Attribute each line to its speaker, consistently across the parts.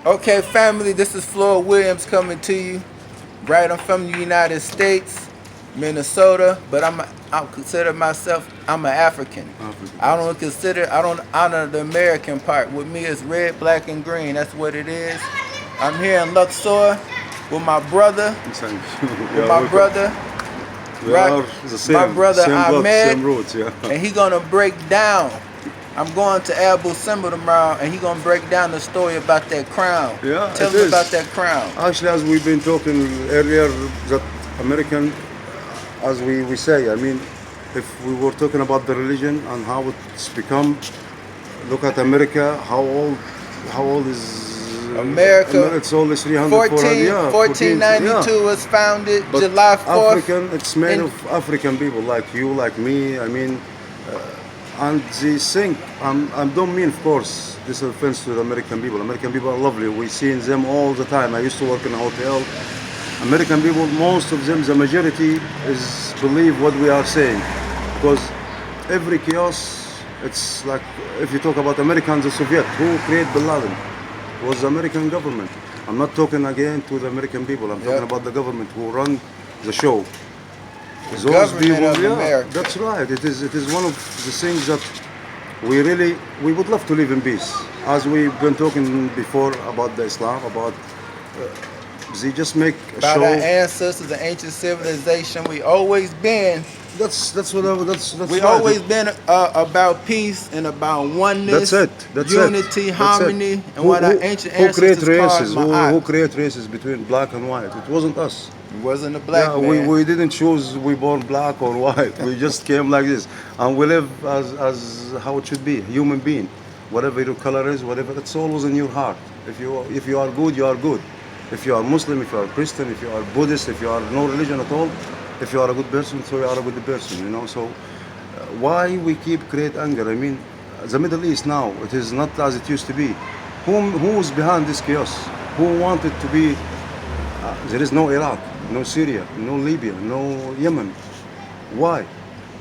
Speaker 1: Okay, family, this is Floyd Williams coming to you. Right, I'm from the United States, Minnesota, but I consider myself I'm an African.
Speaker 2: African.
Speaker 1: I don't honor the American part. With me it's red, black, and green. That's what it is. I'm here in Luxor with my brother,
Speaker 2: Thank you.
Speaker 1: with
Speaker 2: Yeah,
Speaker 1: my
Speaker 2: welcome.
Speaker 1: brother,
Speaker 2: We
Speaker 1: right,
Speaker 2: are the
Speaker 1: my
Speaker 2: same,
Speaker 1: brother
Speaker 2: same blood,
Speaker 1: Ahmad,
Speaker 2: same roots. Yeah.
Speaker 1: and he gonna break down. I'm going to Abu Simbel tomorrow, and he gonna break down the story about that crown.
Speaker 2: Yeah,
Speaker 1: Tell
Speaker 2: it
Speaker 1: me
Speaker 2: is.
Speaker 1: about that crown.
Speaker 2: Actually, as we've been talking earlier, that American, as we say, I mean, if we were talking about the religion and how it's become, look at America, how old is
Speaker 1: America,
Speaker 2: It's only 300, 400, yeah,
Speaker 1: 1492
Speaker 2: yeah.
Speaker 1: was founded,
Speaker 2: But
Speaker 1: July 4th.
Speaker 2: African, it's made
Speaker 1: in,
Speaker 2: of African people like you, like me. I mean, and they think, I don't mean, of course, this is offense to the American people. American people are lovely. We see them all the time. I used to work in a hotel. American people, most of them, the majority is believe what we are saying, because every chaos, it's like if you talk about Americans, the Soviet, who created Bin Laden, was the American government. I'm not talking again to the American people. I'm talking about the government who run the show. Those
Speaker 1: government
Speaker 2: people,
Speaker 1: of
Speaker 2: yeah,
Speaker 1: America.
Speaker 2: that's right. It is one of the things that we would love to live in peace. As we've been talking before about the Islam, about they just make a
Speaker 1: About
Speaker 2: show.
Speaker 1: our ancestors, the ancient civilization, we always been.
Speaker 2: That's what that's
Speaker 1: We
Speaker 2: right.
Speaker 1: always been about peace and about oneness,
Speaker 2: That's it. That's
Speaker 1: unity,
Speaker 2: it.
Speaker 1: harmony,
Speaker 2: That's it.
Speaker 1: and what our ancient
Speaker 2: who create
Speaker 1: ancestors called
Speaker 2: races?
Speaker 1: ma'at.
Speaker 2: Who create races between black and white? It wasn't us.
Speaker 1: It wasn't a black
Speaker 2: Yeah,
Speaker 1: man.
Speaker 2: we didn't choose we born black or white. We just came like this, and we live as how it should be, human being. Whatever your color is, whatever, it's always in your heart. If you are good, you are good. If you are Muslim, if you are Christian, if you are Buddhist, if you are no religion at all, if you are a good person, so you are a good person. You know. So why we keep create anger? I mean, the Middle East now, it is not as it used to be. Who's behind this chaos? Who wanted to be? There is no Iraq, no Syria, no Libya, no Yemen. Why?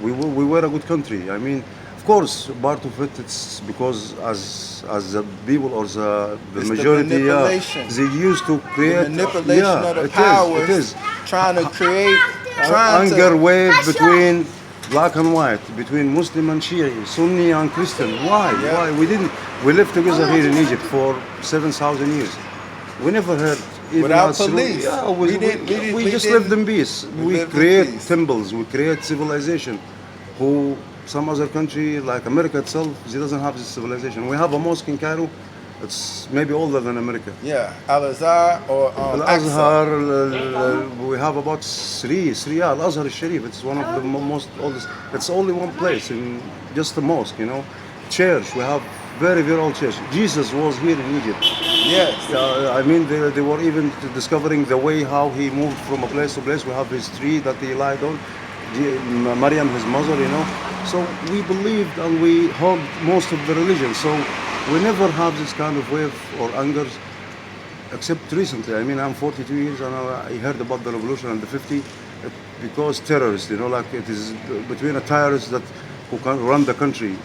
Speaker 2: We were a good country. I mean, of course, part of it it's because as the people or the
Speaker 1: It's
Speaker 2: majority,
Speaker 1: the manipulation.
Speaker 2: they used to create
Speaker 1: The manipulation of the powers,
Speaker 2: It is.
Speaker 1: trying to create, trying
Speaker 2: Anger
Speaker 1: to.
Speaker 2: wave between black and white, between Muslim and Shia, Sunni and Christian. Why?
Speaker 1: Yeah.
Speaker 2: Why? We lived together here in Egypt for 7,000 years. We never heard even
Speaker 1: Without
Speaker 2: us-
Speaker 1: police.
Speaker 2: Yeah, we just
Speaker 1: didn't-
Speaker 2: lived in peace.
Speaker 1: we
Speaker 2: We
Speaker 1: lived in
Speaker 2: create
Speaker 1: peace.
Speaker 2: temples, we create civilization. Who some other country like America itself, it doesn't have this civilization. We have a mosque in Cairo. It's maybe older than America.
Speaker 1: Yeah, Al-Azhar or
Speaker 2: Al
Speaker 1: Aqsa.
Speaker 2: Azhar, we have about three. Al Azhar Sharif. It's one of the most oldest. It's only one place in just a mosque, you know. Church. We have very old church. Jesus was here in Egypt.
Speaker 1: Yes.
Speaker 2: I mean, they were even discovering the way how he moved from a place to place. We have his tree that he lied on. Maryam, his mother, you know. So we believed and we hold most of the religion. So we never have this kind of wave or anger, except recently. I mean, I'm 42 years and I heard about the revolution and the 50 because terrorists, you know, like it is between a terrorist that who can run the country.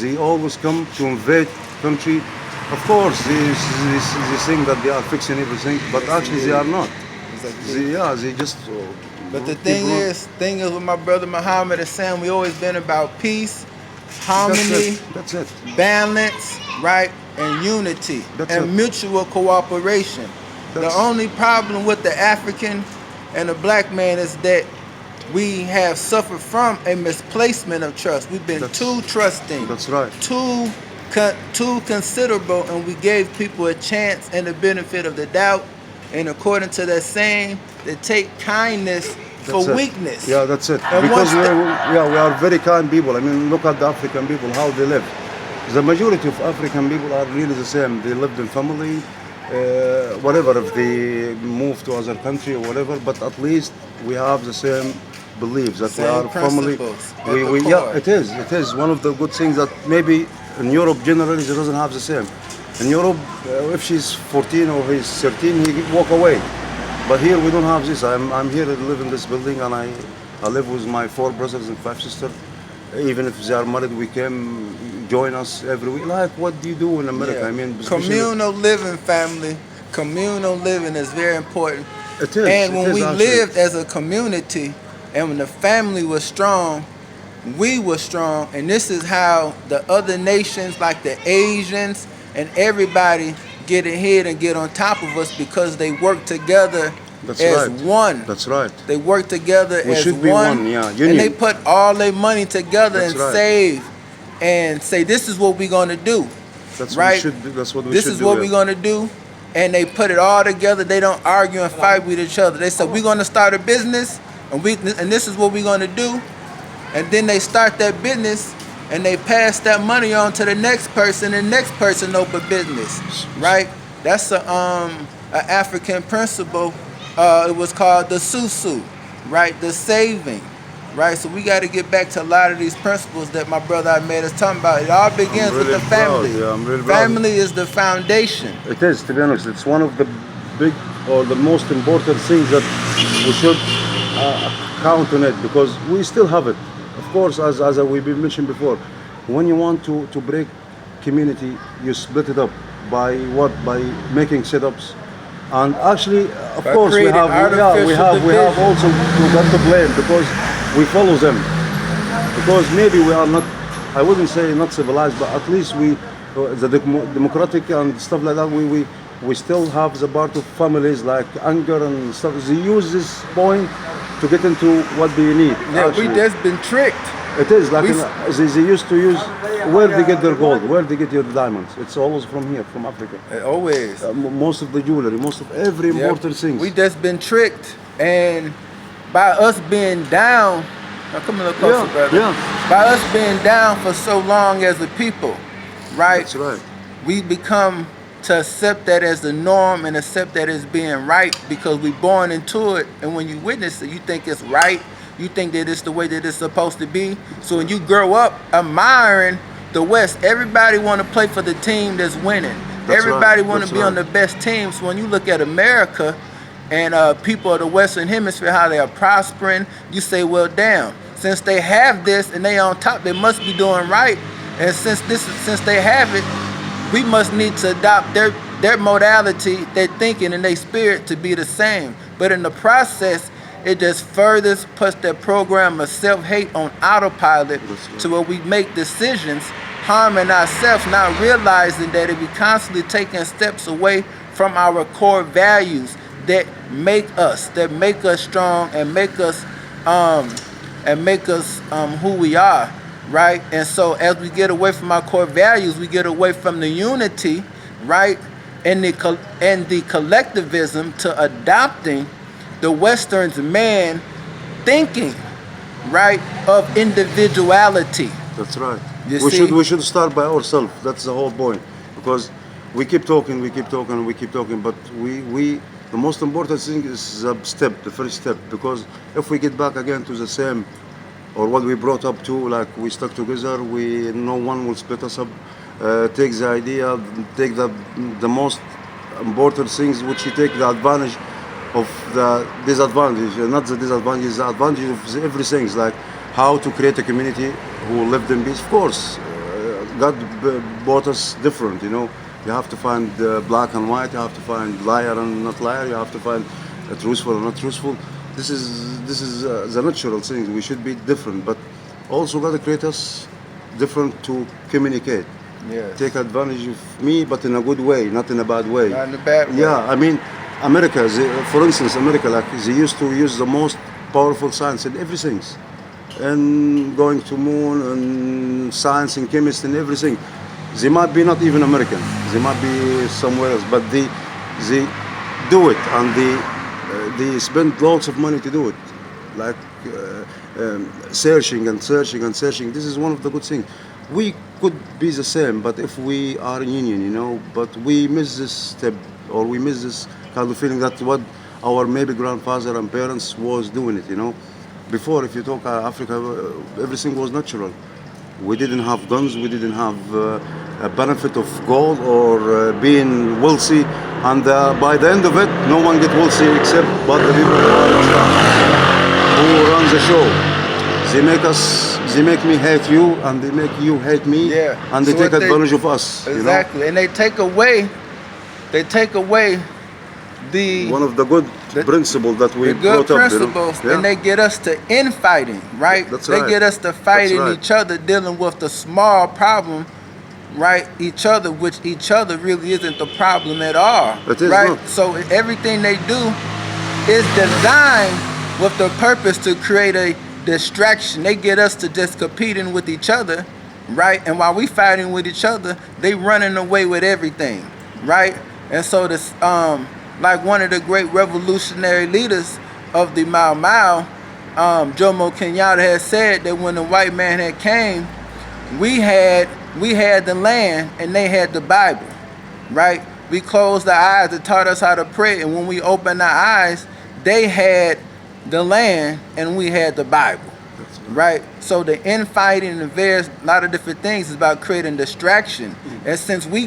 Speaker 2: They always come to invade country. Of course, they think that they are fixing everything, but actually they are not. They just.
Speaker 1: But the thing is with my brother Muhammad is saying we always been about peace, harmony,
Speaker 2: That's it.
Speaker 1: balance, right, and unity,
Speaker 2: That's
Speaker 1: and
Speaker 2: it.
Speaker 1: mutual cooperation.
Speaker 2: That's-
Speaker 1: The only problem with the African and the black man is that we have suffered from a misplacement of trust. We've been too trusting,
Speaker 2: That's right.
Speaker 1: too considerable, and we gave people a chance and the benefit of the doubt. And according to that saying, they take kindness for
Speaker 2: That's it.
Speaker 1: weakness.
Speaker 2: Yeah, that's it.
Speaker 1: And
Speaker 2: Because
Speaker 1: once
Speaker 2: we are very kind people. I mean, look at the African people, how they live. The majority of African people are really the same. They lived in family, whatever, if they move to other country or whatever, but at least we have the same beliefs that we
Speaker 1: Same
Speaker 2: are family.
Speaker 1: principles at the
Speaker 2: Yeah,
Speaker 1: core.
Speaker 2: it is one of the good things that maybe in Europe generally it doesn't have the same. In Europe, if she's 14 or he's 13, he walk away. But here we don't have this. I'm here to live in this building, and I live with my 4 brothers and 5 sisters. Even if they are married, we came join us every week. Like, what do you do in America? I mean, especially
Speaker 1: communal living, family. Communal living is very important. And
Speaker 2: it
Speaker 1: when
Speaker 2: is
Speaker 1: we
Speaker 2: actually.
Speaker 1: lived as a community, and when the family was strong, we were strong. And this is how the other nations, like the Asians and everybody, get ahead and get on top of us because they work together
Speaker 2: That's
Speaker 1: as
Speaker 2: right.
Speaker 1: one.
Speaker 2: That's right.
Speaker 1: They work together
Speaker 2: We
Speaker 1: as
Speaker 2: should be
Speaker 1: one,
Speaker 2: one, yeah.
Speaker 1: and they
Speaker 2: Union.
Speaker 1: put all their money together
Speaker 2: That's
Speaker 1: and
Speaker 2: right.
Speaker 1: save and say, this is what we're going to do,
Speaker 2: That's what we
Speaker 1: right?
Speaker 2: should do. That's what we
Speaker 1: This
Speaker 2: should
Speaker 1: is
Speaker 2: do.
Speaker 1: what
Speaker 2: Yeah.
Speaker 1: we're going to do. And they put it all together. They don't argue and fight with each other. They said, we're going to start a business, and this is what we're going to do. And then they start that business, and they pass that money on to the next person, and the next person open business, right? That's a African principle. It was called the susu, right? The saving, right? So we got to get back to a lot of these principles that my brother Ahmad is talking about. It all begins with the family.
Speaker 2: Yeah, I'm really proud.
Speaker 1: Family is the foundation.
Speaker 2: It is, to be honest. It's one of the big or the most important things that we should count on it, because we still have it. Of course, as we've been mentioned before, when you want to break community, you split it up by what? By making setups. And actually, of
Speaker 1: By
Speaker 2: course, we
Speaker 1: creating
Speaker 2: have
Speaker 1: artificial
Speaker 2: we have
Speaker 1: division.
Speaker 2: also we got to blame because we follow them. Because maybe we are not, I wouldn't say not civilized, but at least we, the democratic and stuff like that, we still have the part of families like anger and stuff. They use this point to get into what do you need.
Speaker 1: Yeah,
Speaker 2: actually.
Speaker 1: we just been tricked.
Speaker 2: It is like
Speaker 1: we-
Speaker 2: they used to use where they get their gold, where they get your diamonds. It's always from here, from Africa.
Speaker 1: Always.
Speaker 2: Most of the jewelry, most of every
Speaker 1: Yep.
Speaker 2: important things.
Speaker 1: We just been tricked, and by us being down, now come a little closer,
Speaker 2: Yeah,
Speaker 1: brother.
Speaker 2: yeah.
Speaker 1: By us being down for so long as a people, right?
Speaker 2: That's right.
Speaker 1: We become to accept that as the norm and accept that as being right because we born into it. And when you witness it, you think it's right. You think that it's the way that it's supposed to be. So when you grow up admiring the West, everybody want to play for the team that's winning.
Speaker 2: That's
Speaker 1: Everybody
Speaker 2: right.
Speaker 1: want
Speaker 2: That's
Speaker 1: to be on
Speaker 2: right.
Speaker 1: the best team. So when you look at America and people of the Western Hemisphere, how they are prospering, you say, well, damn, since they have this and they on top, they must be doing right. And since they have it, we must need to adopt their modality, their thinking, and their spirit to be the same. But in the process, it just further puts that program of self-hate on autopilot to where we make decisions harming ourselves, not realizing that if we constantly taking steps away from our core values that make us strong and make us who we are, right? And so as we get away from our core values, we get away from the unity, right? And the collectivism to adopting the Western's man thinking, right, of individuality.
Speaker 2: That's right.
Speaker 1: You
Speaker 2: we
Speaker 1: see?
Speaker 2: should start by ourselves. That's the whole point. Because we keep talking, but the most important thing is the first step. Because if we get back again to the same, or what we brought up to, like we stuck together, no one will split us up. Take the idea, take the most important things, which you take the advantage of the disadvantage, not the disadvantage, the advantage of everything. It's like how to create a community who lived in peace. Of course, God brought us different, you know. You have to find black and white, you have to find liar and not liar, you have to find truthful and not truthful. This is the natural thing. We should be different, but also God create us different to communicate.
Speaker 1: Yes.
Speaker 2: Take advantage of me, but in a good way, not in a bad way.
Speaker 1: Not in a bad way.
Speaker 2: Yeah, I mean, America, for instance, America, like they used to use the most powerful science in everything, and going to moon and science and chemistry and everything. They might be not even American. They might be somewhere else, but they do it, and they spend lots of money to do it, like searching and searching and searching. This is one of the good things. We could be the same, but if we are in union, you know, but we miss this step, or we miss this kind of feeling that what our maybe grandfather and parents was doing it, you know. Before, if you talk Africa, everything was natural. We didn't have guns, we didn't have a benefit of gold or being wealthy, and by the end of it, no one get wealthy except but the people who run the show. They make us they make me hate you, and they make you hate me,
Speaker 1: Yeah.
Speaker 2: and they
Speaker 1: So
Speaker 2: take
Speaker 1: what they-
Speaker 2: advantage of us.
Speaker 1: Exactly. And they take away the
Speaker 2: One of the good principles that we
Speaker 1: the good
Speaker 2: brought up,
Speaker 1: principles,
Speaker 2: Yeah.
Speaker 1: and they get us to infighting, right?
Speaker 2: That's
Speaker 1: They
Speaker 2: right.
Speaker 1: get us to fighting
Speaker 2: right.
Speaker 1: each other, dealing with the small problem, right? Each other, which each other really isn't the problem at all,
Speaker 2: It is
Speaker 1: right?
Speaker 2: not.
Speaker 1: So everything they do is designed with the purpose to create a distraction. They get us to just competing with each other, right? And while we fighting with each other, they running away with everything, right? And so this, like one of the great revolutionary leaders of the Mau Mau, Jomo Kenyatta had said that when the white man had came, we had the land and they had the Bible, right? We closed our eyes and taught us how to pray, and when we opened our eyes, they had the land and we had the Bible, right? So the infighting and various lot of different things is about creating distraction. And since we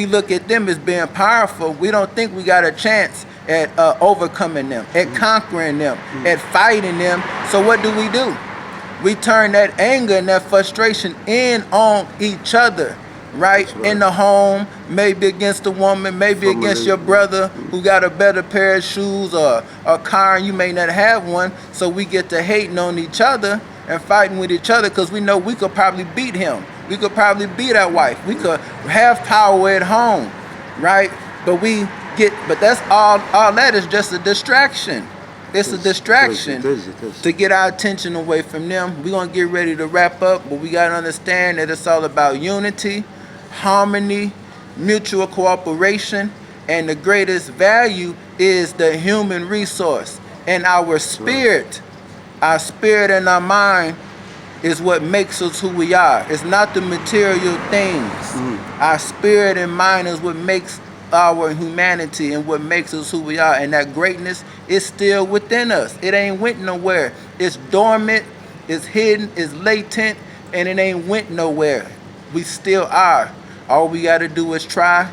Speaker 1: look at them as being powerful, we don't think we got a chance at overcoming them, at conquering them, at fighting them. So what do? We turn that anger and that frustration in on each other, right?
Speaker 2: That's right.
Speaker 1: In the home, maybe against a woman, maybe
Speaker 2: Family.
Speaker 1: against your brother who got a better pair of shoes or a car and you may not have one. So we get to hating on each other and fighting with each other because we know we could probably beat him. We could probably beat our wife. We could have power at home, right? But that's all that is just a distraction. It's a distraction
Speaker 2: It is.
Speaker 1: to get our attention away from them. We're going to get ready to wrap up, but we got to understand that it's all about unity, harmony, mutual cooperation, and the greatest value is the human resource. And our spirit and our mind is what makes us who we are. It's not the material things. Our spirit and mind is what makes our humanity and what makes us who we are, and that greatness is still within us. It ain't went nowhere. It's dormant, it's hidden, it's latent, and it ain't went nowhere. We still are. All we got to do is try,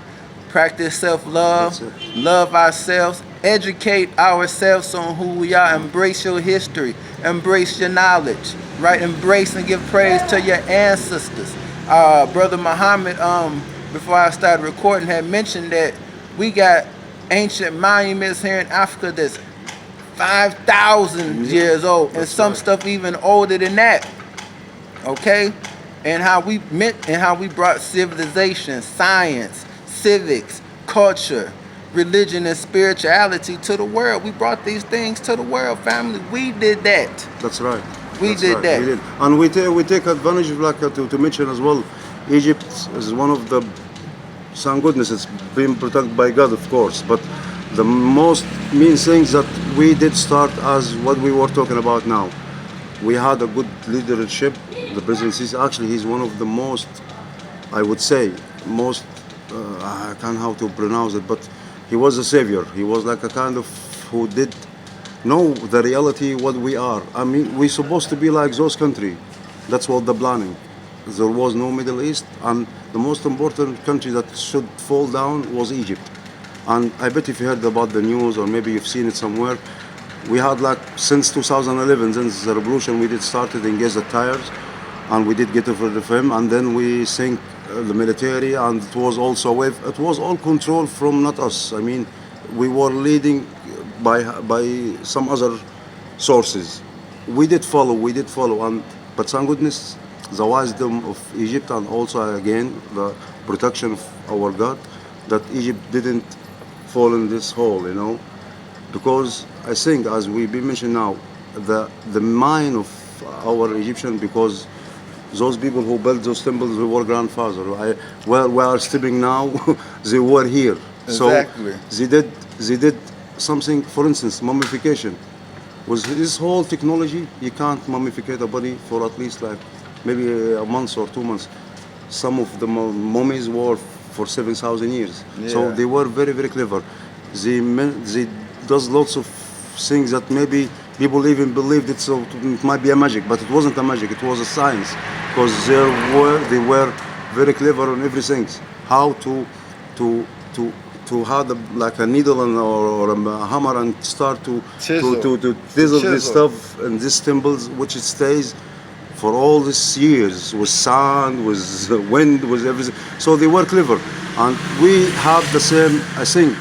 Speaker 1: practice self-love, love ourselves, educate ourselves on who we are, embrace your history, embrace your knowledge, right? Embrace and give praise to your ancestors. Brother Muhammad, before I started recording, had mentioned that we got ancient monuments here in Africa that's 5,000 years old, and some stuff even older than that. Okay, and how we brought civilization, science, civics, culture, religion, and spirituality to the world. We brought these things to the world, family. We did that.
Speaker 2: That's right.
Speaker 1: We did that.
Speaker 2: We did. And we take advantage of, like, to mention as well, Egypt is one of the, thank goodness, it's been protected by God, of course, but the most mean things that we did start as what we were talking about now. We had a good leadership. The President Sisi, actually, he's one of the most, I would say, I can't know how to pronounce it, but he was a savior. He was like a kind of who did know the reality what we are. I mean, we're supposed to be like those country. That's what the planning. There was no Middle East, and the most important country that should fall down was Egypt. And I bet if you heard about the news, or maybe you've seen it somewhere, we had, like, since 2011, since the revolution, we did started engage the tires, and we did get rid of him, and then we sink the military, and it was also it was all controlled from not us. I mean, we were leading by some other sources. We did follow, and but thank goodness, the wisdom of Egypt, and also again the protection of our God, that Egypt didn't fall in this hole, because I think, as we been mentioned now, the mind of our Egyptian, because those people who built those temples, who were grandfathers, where we are stepping now, they were here.
Speaker 1: Exactly.
Speaker 2: So they did something. For instance, mummification. With this whole technology, you can't mummify a body for at least, like, maybe a month or 2 months. Some of the mummies were for 7,000 years.
Speaker 1: Yeah.
Speaker 2: So they were very, very clever. They does lots of things that maybe people even believed it might be a magic, but it wasn't a magic. It was a science, because they were very clever on everything. How to have like a needle or a hammer and start to chisel this stuff in these temples, which it stays for all these years, with sun, with wind, with everything. So they were clever, and we have the same. I think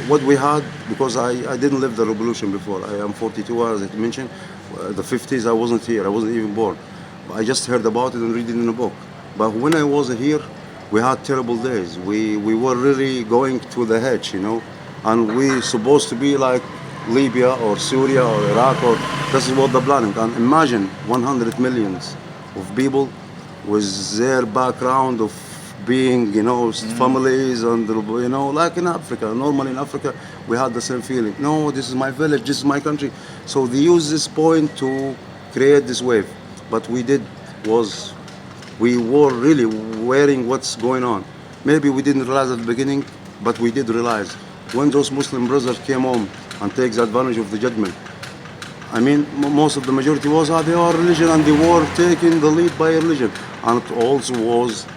Speaker 2: what we had, because I didn't live the revolution before. I am 42, as I mentioned. The 50s, I wasn't here. I wasn't even born. I just heard about it and read it in a book. But when I was here, we had terrible days. We were really going to the edge, and we supposed to be like Libya or Syria or Iraq, or this is what the planning. And imagine 100 millions of people with their background of being, families, and like in Africa. Normally in Africa, we had the same feeling. No, this is my village, this is my country. So they use this point to create this wave. But we were really wearing what's going on. Maybe we didn't realize at the beginning, but we did realize when those Muslim brothers came home and takes advantage of the judgment. I mean, most of the majority was they are religion, and they were taking the lead by religion, and it also was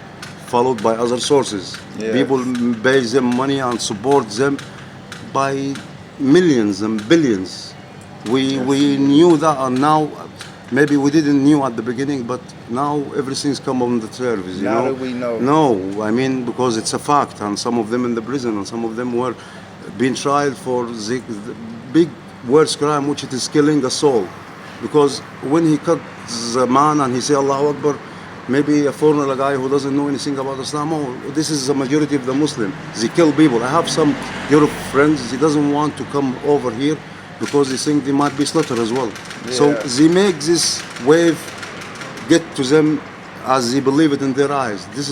Speaker 2: followed by other sources.
Speaker 1: Yeah.
Speaker 2: People pay them money and support them by millions and billions. We knew that, and now maybe we didn't knew at the beginning, but now everything's come on the surface.
Speaker 1: Now that we know.
Speaker 2: No, I mean, because it's a fact, and some of them in the prison, and some of them were being tried for the big worst crime, which it is killing a soul. Because when he cut the man and he say Allahu Akbar, maybe a foreigner, a guy who doesn't know anything about Islam, this is the majority of the Muslim. They kill people. I have some Europe friends, he doesn't want to come over here because they think they might be slaughtered as well.
Speaker 1: Yeah.
Speaker 2: So they make this wave get to them as they believe it in their eyes. This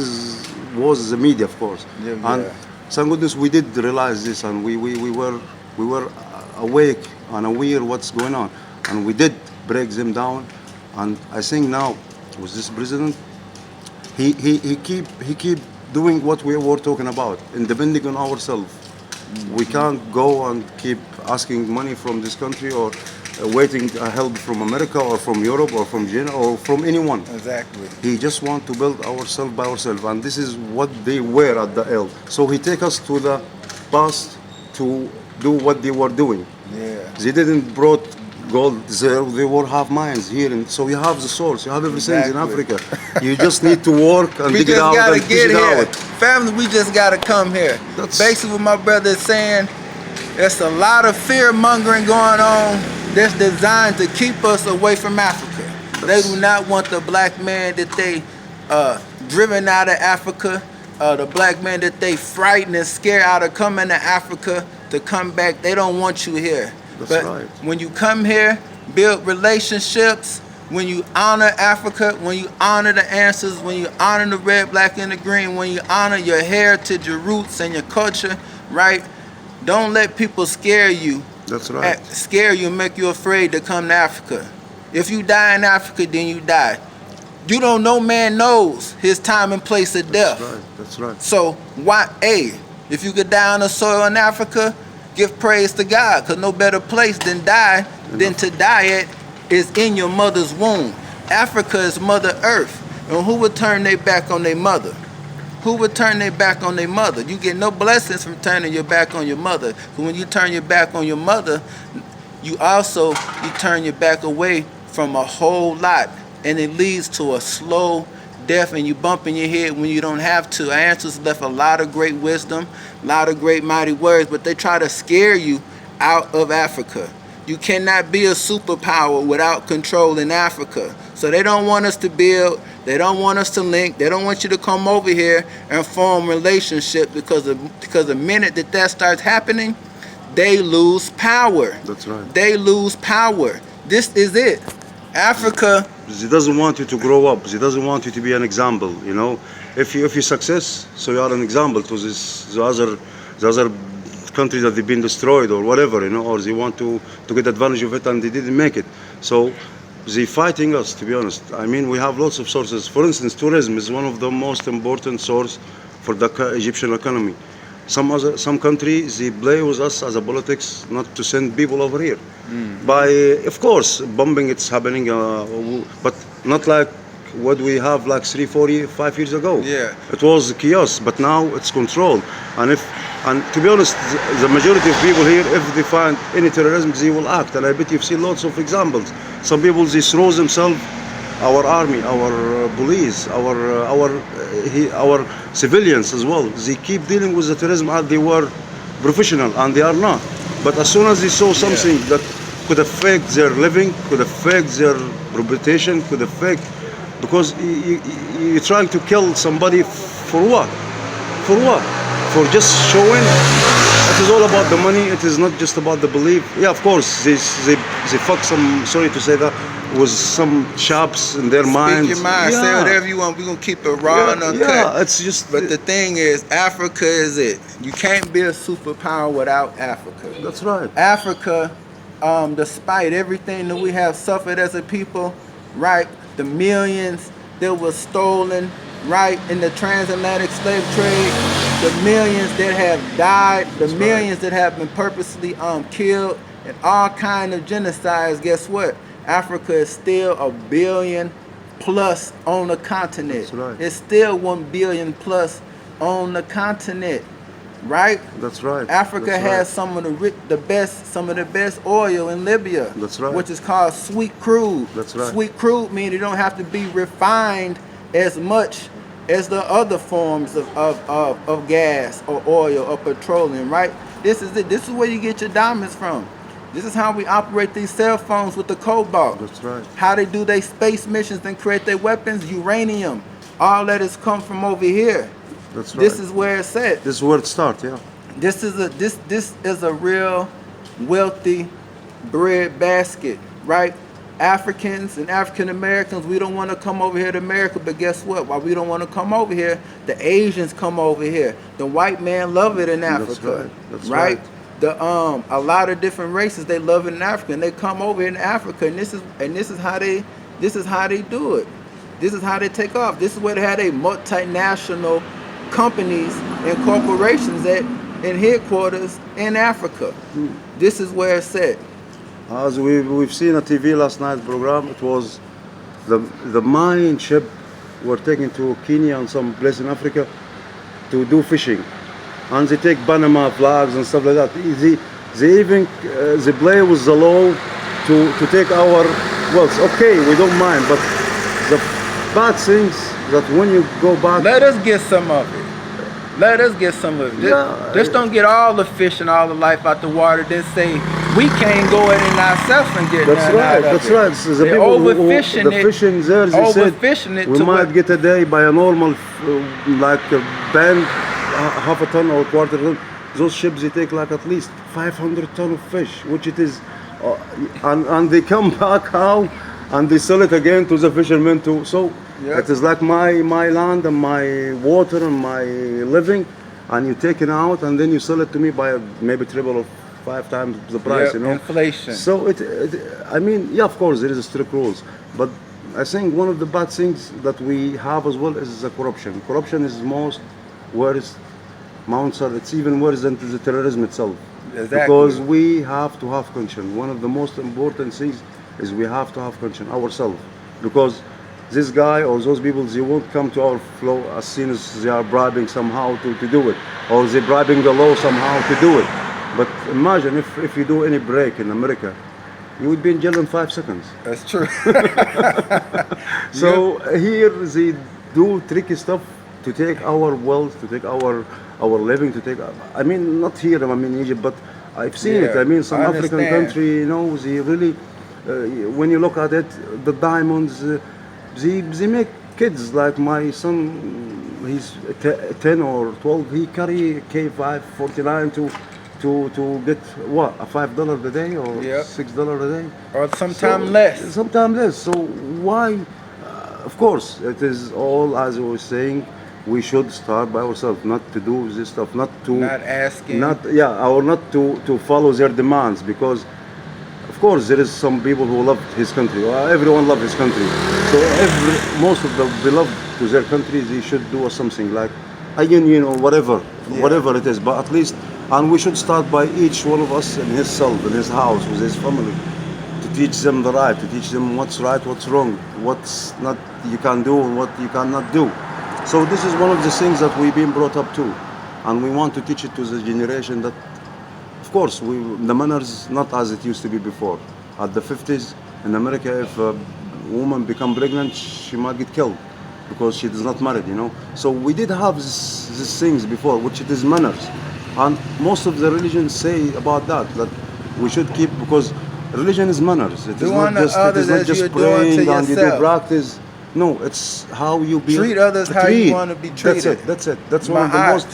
Speaker 2: was the media, of course.
Speaker 1: Yeah,
Speaker 2: and
Speaker 1: yeah.
Speaker 2: thank goodness we did realize this, and we were awake and aware what's going on, and we did break them down. And I think now with this president, he keep doing what we were talking about, and depending on ourselves. We can't go and keep asking money from this country, or waiting help from America or from Europe or from China or from anyone.
Speaker 1: Exactly.
Speaker 2: He just want to build ourselves by ourselves, and this is what they were at the L. So he take us to the past to do what they were doing.
Speaker 1: Yeah.
Speaker 2: They didn't brought gold there, they were have mines here, and so you have the source, you have everything in
Speaker 1: Exactly.
Speaker 2: Africa. You just need to work and
Speaker 1: We
Speaker 2: dig it
Speaker 1: just
Speaker 2: out
Speaker 1: gotta
Speaker 2: and
Speaker 1: get
Speaker 2: fish it
Speaker 1: here.
Speaker 2: out.
Speaker 1: Family, we just gotta come here.
Speaker 2: That's-
Speaker 1: Basically what my brother is saying, there's a lot of fear mongering going on that's designed to keep us away from Africa. They do not want the black man that they driven out of Africa, the black man that they frightened and scared out of coming to Africa to come back. They don't want you here.
Speaker 2: That's
Speaker 1: but
Speaker 2: right.
Speaker 1: when you come here, build relationships, when you honor Africa, when you honor the ancestors, when you honor the red, black, and the green, when you honor your heritage, your roots, and your culture, right? Don't let people scare you.
Speaker 2: That's right.
Speaker 1: Scare you and make you afraid to come to Africa. If you die in Africa, then you die. You don't know, man knows his time and place of death.
Speaker 2: That's right. That's right.
Speaker 1: So why, if you could die on the soil in Africa, give praise to God, because no better place than to die at is in your mother's womb. Africa is Mother Earth. And who would turn their back on their mother? Who would turn their back on their mother? You get no blessings from turning your back on your mother. Because when you turn your back on your mother, you turn your back away from a whole lot. And it leads to a slow death, and you bumping your head when you don't have to. Our ancestors left a lot of great wisdom, a lot of great mighty words, but they try to scare you out of Africa. You cannot be a superpower without controlling Africa. So they don't want us to build, they don't want us to link, they don't want you to come over here and form relationships, because the minute that starts happening, they lose power.
Speaker 2: That's right.
Speaker 1: They lose power. This is it. Africa.
Speaker 2: He doesn't want you to grow up. He doesn't want you to be an example. If you success, so you are an example to the other countries that they've been destroyed or whatever, or they want to get advantage of it and they didn't make it. So they're fighting us, to be honest. I mean, we have lots of sources. For instance, tourism is one of the most important source for the Egyptian economy. Some countries, they play with us as a politics not to send people over here. By, of course, bombing, it's happening, but not like what we have like 3, 4, 5 years ago.
Speaker 1: Yeah.
Speaker 2: It was chaos, but now it's controlled. And to be honest, the majority of people here, if they find any terrorism, they will act. And I bet you've seen lots of examples. Some people, they throw themselves our army, our police, our civilians as well. They keep dealing with the terrorism as they were professional, and they are not. But as soon as they saw something that could affect their living, could affect their reputation, could affect, because you're trying to kill somebody for what? For what? For just showing? It is all about the money. It is not just about the belief. Yeah, of course, they fuck some. Sorry to say that, with some shops in their minds.
Speaker 1: Speak your mind.
Speaker 2: Yeah.
Speaker 1: Say whatever you want. We're gonna keep it raw and uncut.
Speaker 2: Yeah, it's just.
Speaker 1: But the thing is, Africa is it. You can't be a superpower without Africa.
Speaker 2: That's right.
Speaker 1: Africa, despite everything that we have suffered as a people, right? The millions that were stolen, right, in the transatlantic slave trade, the millions that have died, the millions that have been purposely killed, and all kind of genocides. Guess what? Africa is still 1 billion plus on the continent.
Speaker 2: That's right.
Speaker 1: It's still 1 billion plus on the continent, right?
Speaker 2: That's right.
Speaker 1: Africa
Speaker 2: That's
Speaker 1: has
Speaker 2: right.
Speaker 1: some of the best oil in Libya.
Speaker 2: That's right.
Speaker 1: Which is called sweet crude.
Speaker 2: That's right.
Speaker 1: Sweet crude means it don't have to be refined as much as the other forms of gas or oil or petroleum, right? This is it. This is where you get your diamonds from. This is how we operate these cell phones with the cobalt.
Speaker 2: That's right.
Speaker 1: How they do their space missions and create their weapons, uranium. All that has come from over here.
Speaker 2: That's right.
Speaker 1: This is where it's at.
Speaker 2: This is where it starts. Yeah.
Speaker 1: This is a real wealthy bread basket, right? Africans and African Americans, we don't want to come over here to America, but guess what? While we don't want to come over here, the Asians come over here. The white man love it in Africa.
Speaker 2: That's right.
Speaker 1: A lot of different races, they love it in Africa, and they come over here in Africa, and this is how they do it. This is how they take off. This is where they have a multinational companies and corporations at in headquarters in Africa. This is where it's at.
Speaker 2: As we've seen a TV last night's program, it was the mine ship were taken to Kenya and some place in Africa to do fishing, and they take Panama flags and stuff like that. They even they play with the law to take our wealth. Okay, we don't mind, but the bad things that when you go back,
Speaker 1: Let us get some of it. Let us get some of it.
Speaker 2: Yeah.
Speaker 1: Just don't get all the fish and all the life out the water. Then say we can't go in ourselves and get
Speaker 2: that's
Speaker 1: none
Speaker 2: right.
Speaker 1: out of
Speaker 2: That's
Speaker 1: it.
Speaker 2: right. So the
Speaker 1: They're
Speaker 2: people
Speaker 1: overfishing
Speaker 2: the fishing there, they said
Speaker 1: overfishing it
Speaker 2: we
Speaker 1: to
Speaker 2: might
Speaker 1: what-
Speaker 2: get a day by a normal like a band, half a ton or a quarter ton. Those ships they take like at least 500 ton of fish, which it is, and they come back how, and they sell it again to the fishermen too. So
Speaker 1: Yeah.
Speaker 2: it is like my land and my water and my living, and you take it out and then you sell it to me by maybe triple or 5 times the price.
Speaker 1: Yep,
Speaker 2: You know,
Speaker 1: inflation.
Speaker 2: So I mean, yeah, of course there is strict rules, but I think one of the bad things that we have as well is the corruption. Corruption is most worse. Mount Sal, it's even worse than the terrorism itself.
Speaker 1: Exactly.
Speaker 2: Because we have to have conscience. One of the most important things is we have to have conscience ourselves. Because this guy or those people, they won't come to our flow as soon as they are bribing somehow to do it. Or they're bribing the law somehow to do it. But imagine if you do any break in America, you would be in jail in 5 seconds.
Speaker 1: That's true.
Speaker 2: So here they do tricky stuff to take our wealth, to take our living, to take. I mean, not here. I mean Egypt, but I've seen it.
Speaker 1: Yeah,
Speaker 2: I mean, some
Speaker 1: I
Speaker 2: African
Speaker 1: understand.
Speaker 2: country, you know, they really. When you look at it, the diamonds, they make kids like my son. He's 10 or 12. He carry K5 49 to get what, a $5 a day or
Speaker 1: Yep.
Speaker 2: $6 a day.
Speaker 1: Or sometimes less.
Speaker 2: Sometimes less. So why? Of course, it is all as I was saying. We should start by ourselves, not to do this stuff, not to
Speaker 1: Not asking.
Speaker 2: or not to follow their demands, because of course there is some people who love his country. Everyone loves his country. So most of the beloved to their country, they should do something like a union or whatever it is. But at least, and we should start by each one of us in his self, in his house, with his family, to teach them the right, to teach them what's right, what's wrong, what's not you can do and what you cannot do. So this is one of the things that we've been brought up to, and we want to teach it to the generation that, of course, the manners not as it used to be before. At the 50s in America, if woman become pregnant, she might get killed because she is not married, you know. So we did have these things before, which it is manners, and most of the religions say about that we should keep, because religion is manners. It is
Speaker 1: Do
Speaker 2: not
Speaker 1: unto
Speaker 2: just
Speaker 1: others as you're doing to
Speaker 2: praying and you do
Speaker 1: yourself.
Speaker 2: practice. No, it's how you be.
Speaker 1: Treat others how you want to be treated.
Speaker 2: That's it. That's one of the most.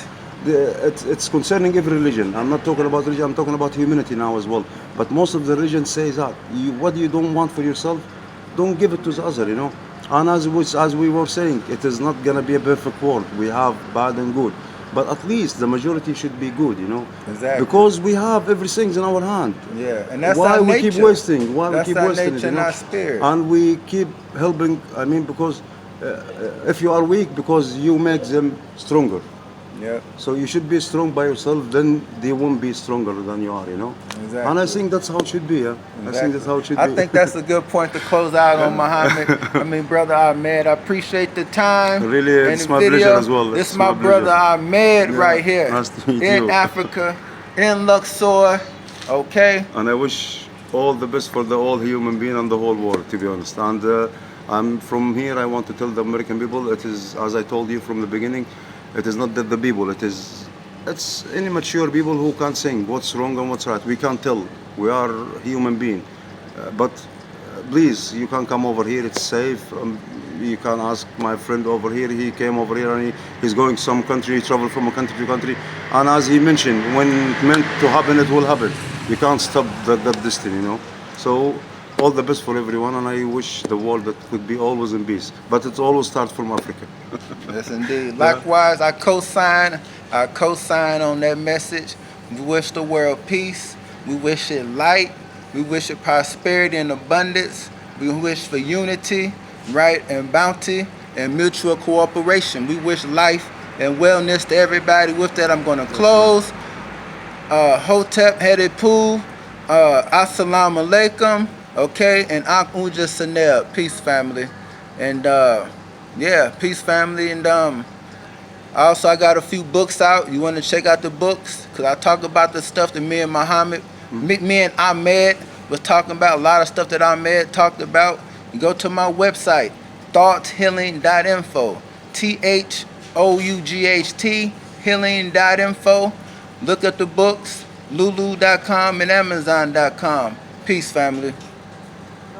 Speaker 2: It's concerning every religion. I'm not talking about religion. I'm talking about humanity now as well. But most of the religions say that what you don't want for yourself, don't give it to the other. You know. And as we were saying, it is not gonna be a perfect world. We have bad and good, but at least the majority should be good. You know.
Speaker 1: Exactly.
Speaker 2: Because we have everything in our hand.
Speaker 1: Yeah, and that's
Speaker 2: why
Speaker 1: our
Speaker 2: we
Speaker 1: nature.
Speaker 2: keep wasting. Why
Speaker 1: That's
Speaker 2: we keep
Speaker 1: our
Speaker 2: wasting
Speaker 1: nature
Speaker 2: it,
Speaker 1: and
Speaker 2: you know?
Speaker 1: our spirit.
Speaker 2: And we keep helping. I mean, because if you are weak, because you make them stronger.
Speaker 1: Yeah.
Speaker 2: So you should be strong by yourself. Then they won't be stronger than you are. You know.
Speaker 1: Exactly.
Speaker 2: And I think that's how it should be. Yeah.
Speaker 1: Exactly.
Speaker 2: I think that's how it should
Speaker 1: I
Speaker 2: be.
Speaker 1: think that's a good point to close out on, Muhammad. I mean, brother Ahmad, I appreciate the time.
Speaker 2: Really,
Speaker 1: and
Speaker 2: it's
Speaker 1: the
Speaker 2: my
Speaker 1: video.
Speaker 2: pleasure as well.
Speaker 1: This
Speaker 2: It's
Speaker 1: is my
Speaker 2: my
Speaker 1: brother
Speaker 2: pleasure.
Speaker 1: Ahmad
Speaker 2: Yeah,
Speaker 1: right here
Speaker 2: nice to meet
Speaker 1: in
Speaker 2: you.
Speaker 1: Africa, in Luxor. Okay.
Speaker 2: And I wish all the best for the all human being and the whole world, to be honest. And I'm from here. I want to tell the American people, it is, as I told you from the beginning, it is not that the people. It's any mature people who can't sing what's wrong and what's right. We can't tell. We are human being. But please, you can come over here. It's safe. You can ask my friend over here. He came over here and he's going some country. He traveled from a country to country. And as he mentioned, when it meant to happen, it will happen. You can't stop that destiny, you know. So all the best for everyone, and I wish the world that could be always in peace. But it always starts from Africa.
Speaker 1: Yes, indeed. Likewise, I co-sign on that message. We wish the world peace. We wish it light. We wish it prosperity and abundance. We wish for unity, right, and bounty and mutual cooperation. We wish life and wellness to everybody. With that, I'm going to close. Hotep headed pool. Assalamu alaikum. Okay, and Uja Sanel. Peace, family. And yeah, peace, family. And also, I got a few books out. You want to check out the books? Because I talk about the stuff that me and Muhammad, me and Ahmad was talking about, a lot of stuff that Ahmad talked about. You go to my website, thoughthealing.info, THOUGHT, healing.info. Look at the books, lulu.com and amazon.com. Peace, family.